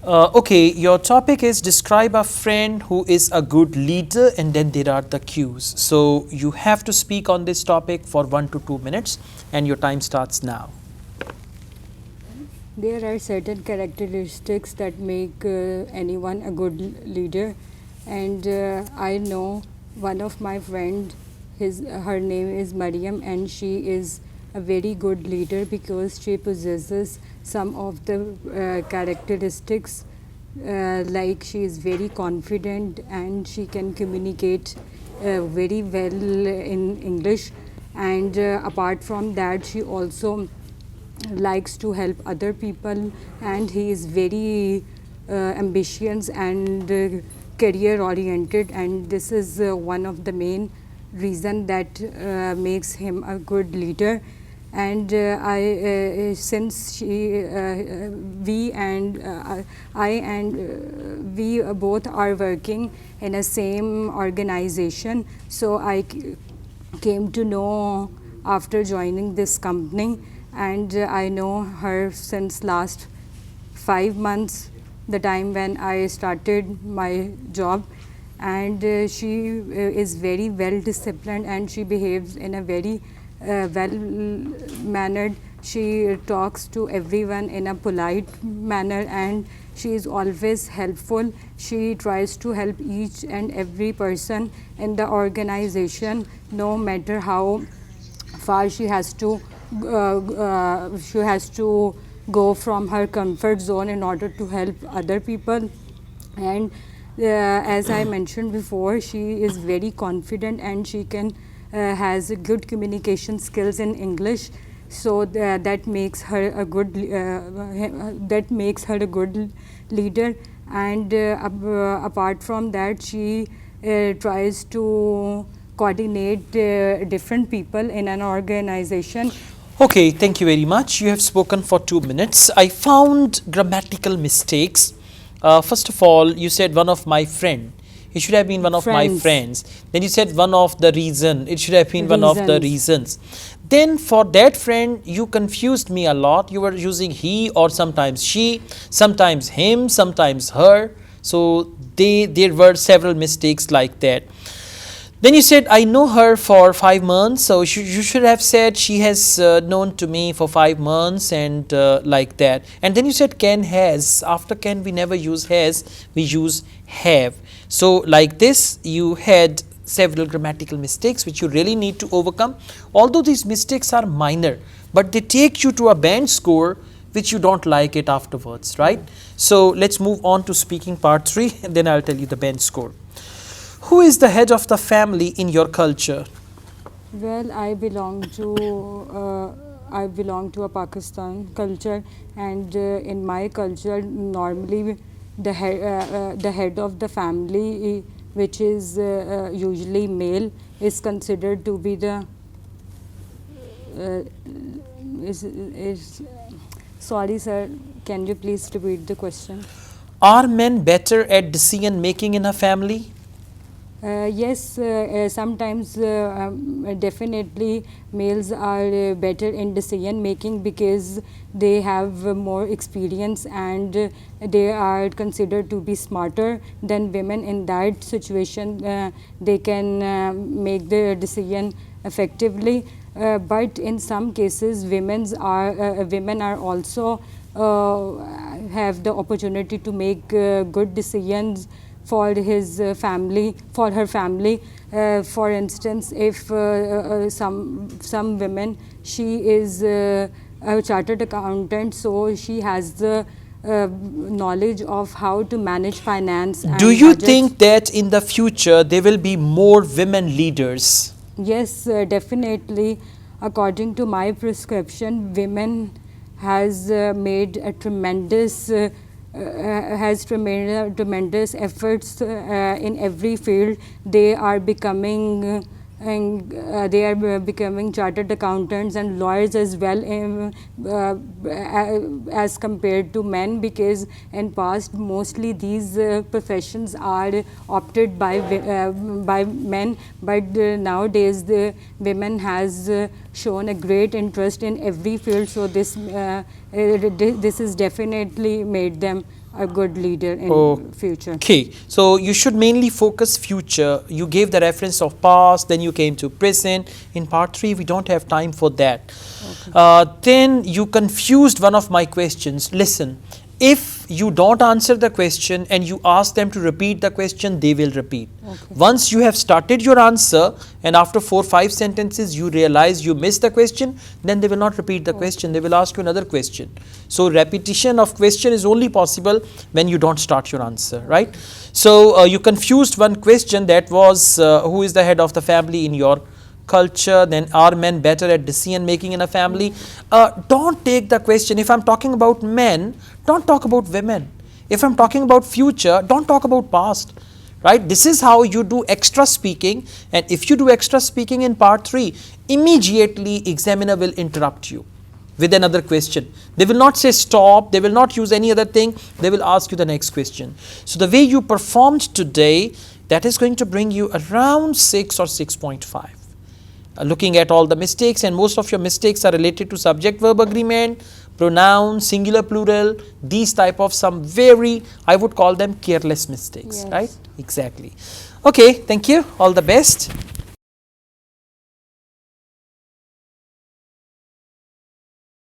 Okay, your topic is describe a friend who is a good leader, and then there are the cues. So you have to speak on this topic for 1 to 2 minutes, and your time starts now. There are certain characteristics that make anyone a good leader, and I know one of my friend. Her name is Mariam, and she is a very good leader because she possesses some of the characteristics, like she is very confident and she can communicate very well in English, and apart from that, she also likes to help other people, and he is very ambitious and career oriented, and this is one of the main reason that makes him a good leader. And since we and I and we both are working in a same organization, so I came to know after joining this company, and I know her since last 5 months, the time when I started my job, and she is very well disciplined and she behaves in a very well mannered. She talks to everyone in a polite manner, and she is always helpful. She tries to help each and every person in the organization, no matter how far she has to go from her comfort zone in order to help other people. And as I mentioned before, she is very confident and she can has good communication skills in English, so that makes her a good leader. And apart from that, she tries to coordinate different people in an organization. Okay, thank you very much. You have spoken for 2 minutes. I found grammatical mistakes. First of all, you said one of my friend. It should have been one of my Friends. friends. Then you said one of the reason. It should have been one of the reasons. Then for that friend, you confused me a lot. You were using he or sometimes she, sometimes him, sometimes her. So there were several mistakes like that. Then you said, I know her for 5 months. So you should have said she has known to me for 5 months and like that. And then you said can has. After can, we never use has, we use have. So like this, you had several grammatical mistakes which you really need to overcome. Although these mistakes are minor, but they take you to a band score which you don't like it afterwards, right? So let's move on to speaking part 3 and then I'll tell you the band score. Who is the head of the family in your culture? Well, I belong to a Pakistan culture, and in my culture, normally the head of the family, which is usually male, is considered to be the is sorry, sir. Can you please repeat the question? Are men better at decision making in a family? Yes, sometimes definitely males are better in decision making because they have more experience, and they are considered to be smarter than women. In that situation, they can make the decision effectively. But in some cases, women are also have the opportunity to make good decisions for her family. For instance, if some women, she is a chartered accountant, so she has the knowledge of how to manage finance and Do you budgets. think that in the future there will be more women leaders? Yes, definitely. According to my prescription, women has made a tremendous tremendous efforts in every field. They are becoming chartered accountants and lawyers as well, as compared to men, because in past mostly these professions are opted by men, but nowadays the women has shown a great interest in every field, so this is definitely made them a good leader in future. Okay, so you should mainly focus future. You gave the reference of past, then you came to present. In part 3, we don't have time for that. Then you confused one of my questions. Listen, if you don't answer the question and you ask them to repeat the question, they will repeat. Once you have started your answer and after 4-5 sentences you realize you missed the question, then they will not repeat the question, they will ask you another question. So repetition of question is only possible when you don't start your answer, right? So you confused one question, that was who is the head of the family in your culture, then are men better at decision making in a family? Don't take the question, if I'm talking about men, don't talk about women. If I'm talking about future, don't talk about past, right? This is how you do extra speaking, and if you do extra speaking in part 3, immediately examiner will interrupt you with another question. They will not say stop, they will not use any other thing, they will ask you the next question. So the way you performed today, that is going to bring you around 6 or 6.5. Looking at all the mistakes, and most of your mistakes are related to subject verb agreement, pronoun, singular plural, these type of some very, I would call them careless mistakes, right? Exactly. Okay, thank you, all the best.